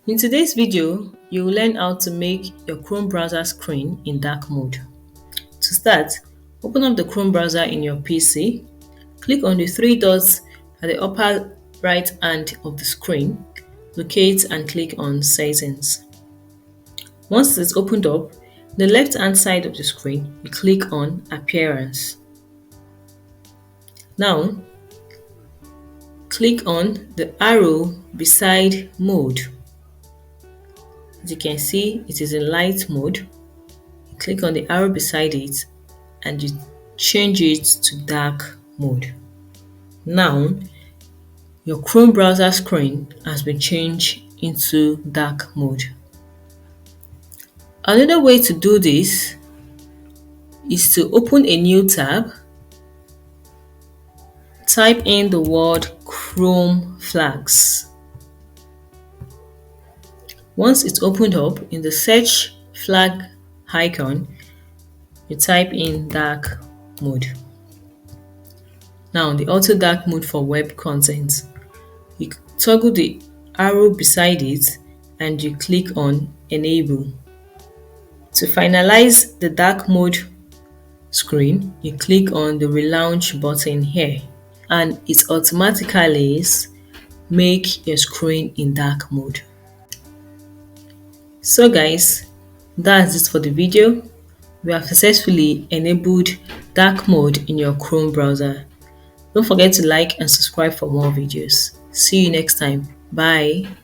In today's video, you will learn how to make your Chrome browser screen in dark mode. To start, open up the Chrome browser in your PC, click on the three dots at the upper right hand of the screen, locate and click on Settings. Once it's opened up, the left hand side of the screen, you click on Appearance. Now, click on the arrow beside Mode. As you can see, it is in light mode. You click on the arrow beside it and you change it to dark mode. Now, your Chrome browser screen has been changed into dark mode. Another way to do this is to open a new tab, type in the word Chrome flags. Once it's opened up, in the search flag icon, you type in dark mode. Now, the auto dark mode for web content. You toggle the arrow beside it and you click on Enable. To finalize the dark mode screen, you click on the relaunch button here and it automatically make your screen in dark mode. So guys, that's it for the video. We have successfully enabled dark mode in your Chrome browser. Don't forget to like and subscribe for more videos. See you next time. Bye.